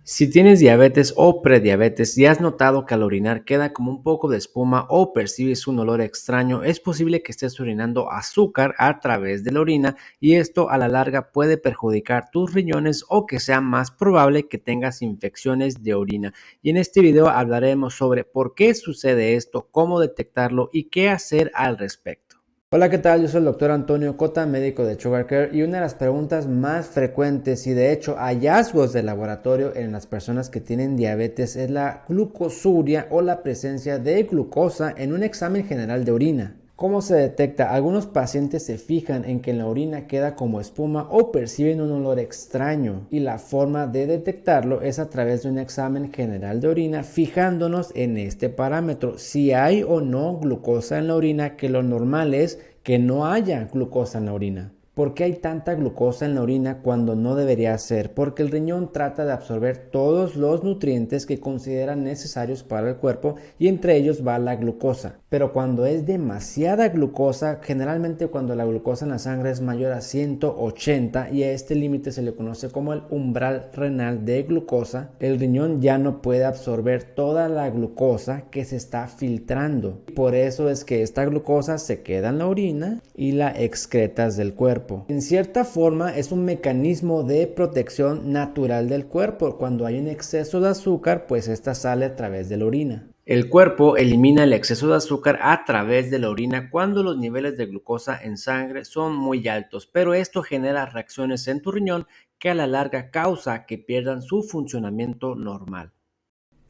Si tienes diabetes o prediabetes y has notado que al orinar queda como un poco de espuma o percibes un olor extraño, es posible que estés orinando azúcar a través de la orina y esto a la larga puede perjudicar tus riñones o que sea más probable que tengas infecciones de orina. Y en este video hablaremos sobre por qué sucede esto, cómo detectarlo y qué hacer al respecto. Hola, ¿qué tal? Yo soy el doctor Antonio Cota, médico de Sugar Care, y una de las preguntas más frecuentes y de hecho hallazgos de laboratorio en las personas que tienen diabetes es la glucosuria o la presencia de glucosa en un examen general de orina. ¿Cómo se detecta? Algunos pacientes se fijan en que en la orina queda como espuma o perciben un olor extraño y la forma de detectarlo es a través de un examen general de orina fijándonos en este parámetro, si hay o no glucosa en la orina, que lo normal es que no haya glucosa en la orina. ¿Por qué hay tanta glucosa en la orina cuando no debería ser? Porque el riñón trata de absorber todos los nutrientes que consideran necesarios para el cuerpo y entre ellos va la glucosa. Pero cuando es demasiada glucosa, generalmente cuando la glucosa en la sangre es mayor a 180 y a este límite se le conoce como el umbral renal de glucosa, el riñón ya no puede absorber toda la glucosa que se está filtrando. Por eso es que esta glucosa se queda en la orina y la excretas del cuerpo. En cierta forma es un mecanismo de protección natural del cuerpo. Cuando hay un exceso de azúcar, pues esta sale a través de la orina. El cuerpo elimina el exceso de azúcar a través de la orina cuando los niveles de glucosa en sangre son muy altos, pero esto genera reacciones en tu riñón que a la larga causa que pierdan su funcionamiento normal.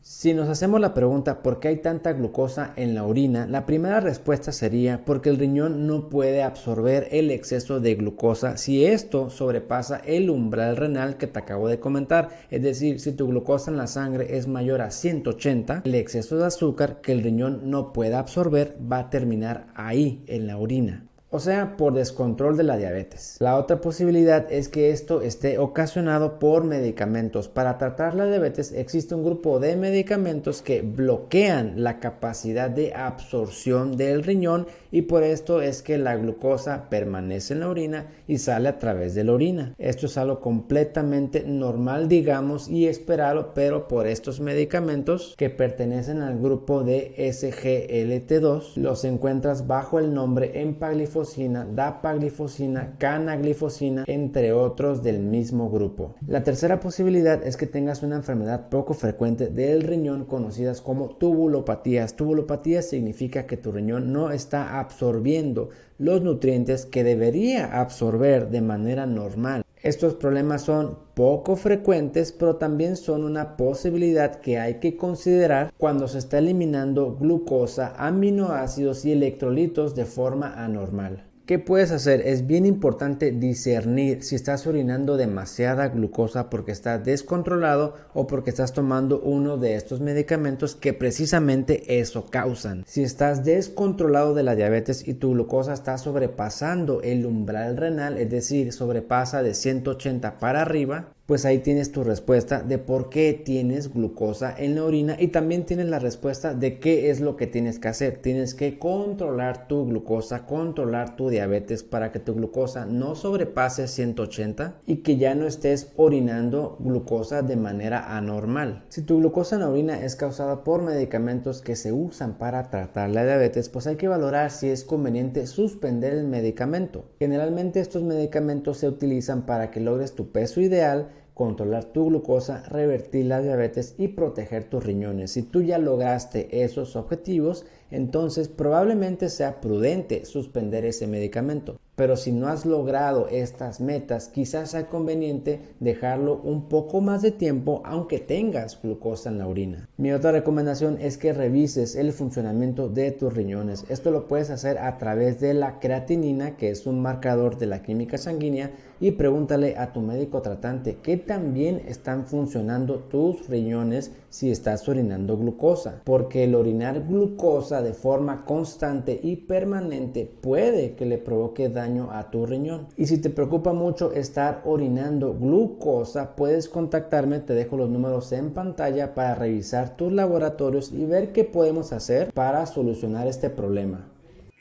Si nos hacemos la pregunta ¿por qué hay tanta glucosa en la orina? La primera respuesta sería porque el riñón no puede absorber el exceso de glucosa si esto sobrepasa el umbral renal que te acabo de comentar. Es decir, si tu glucosa en la sangre es mayor a 180, el exceso de azúcar que el riñón no pueda absorber va a terminar ahí, en la orina. O sea, por descontrol de la diabetes. La otra posibilidad es que esto esté ocasionado por medicamentos. Para tratar la diabetes existe un grupo de medicamentos que bloquean la capacidad de absorción del riñón y por esto es que la glucosa permanece en la orina y sale a través de la orina. Esto es algo completamente normal, digamos, y esperado, pero por estos medicamentos que pertenecen al grupo de SGLT2 los encuentras bajo el nombre empaglifosina, dapaglifosina, canaglifosina, entre otros del mismo grupo. La tercera posibilidad es que tengas una enfermedad poco frecuente del riñón conocidas como tubulopatías. Tubulopatías significa que tu riñón no está absorbiendo los nutrientes que debería absorber de manera normal. Estos problemas son poco frecuentes, pero también son una posibilidad que hay que considerar cuando se está eliminando glucosa, aminoácidos y electrolitos de forma anormal. ¿Qué puedes hacer? Es bien importante discernir si estás orinando demasiada glucosa porque estás descontrolado o porque estás tomando uno de estos medicamentos que precisamente eso causan. Si estás descontrolado de la diabetes y tu glucosa está sobrepasando el umbral renal, es decir, sobrepasa de 180 para arriba, pues ahí tienes tu respuesta de por qué tienes glucosa en la orina y también tienes la respuesta de qué es lo que tienes que hacer. Tienes que controlar tu glucosa, controlar tu diabetes para que tu glucosa no sobrepase 180 y que ya no estés orinando glucosa de manera anormal. Si tu glucosa en la orina es causada por medicamentos que se usan para tratar la diabetes, pues hay que valorar si es conveniente suspender el medicamento. Generalmente estos medicamentos se utilizan para que logres tu peso ideal, controlar tu glucosa, revertir la diabetes y proteger tus riñones. Si tú ya lograste esos objetivos, entonces probablemente sea prudente suspender ese medicamento. Pero si no has logrado estas metas, quizás sea conveniente dejarlo un poco más de tiempo aunque tengas glucosa en la orina. Mi otra recomendación es que revises el funcionamiento de tus riñones. Esto lo puedes hacer a través de la creatinina, que es un marcador de la química sanguínea, y pregúntale a tu médico tratante qué tan bien están funcionando tus riñones si estás orinando glucosa, porque el orinar glucosa de forma constante y permanente puede que le provoque daño a tu riñón. Y si te preocupa mucho estar orinando glucosa, puedes contactarme, te dejo los números en pantalla para revisar tus laboratorios y ver qué podemos hacer para solucionar este problema.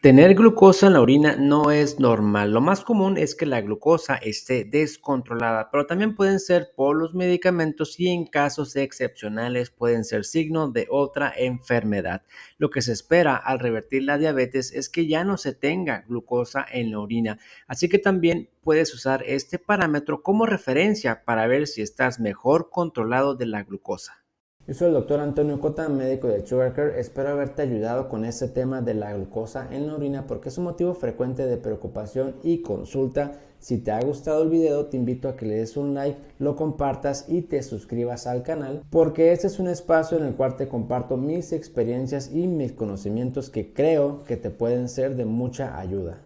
Tener glucosa en la orina no es normal. Lo más común es que la glucosa esté descontrolada, pero también pueden ser por los medicamentos y en casos excepcionales pueden ser signo de otra enfermedad. Lo que se espera al revertir la diabetes es que ya no se tenga glucosa en la orina, así que también puedes usar este parámetro como referencia para ver si estás mejor controlado de la glucosa. Yo soy el doctor Antonio Cota, médico de Sugarcare. Espero haberte ayudado con este tema de la glucosa en la orina porque es un motivo frecuente de preocupación y consulta. Si te ha gustado el video, te invito a que le des un like, lo compartas y te suscribas al canal porque este es un espacio en el cual te comparto mis experiencias y mis conocimientos que creo que te pueden ser de mucha ayuda.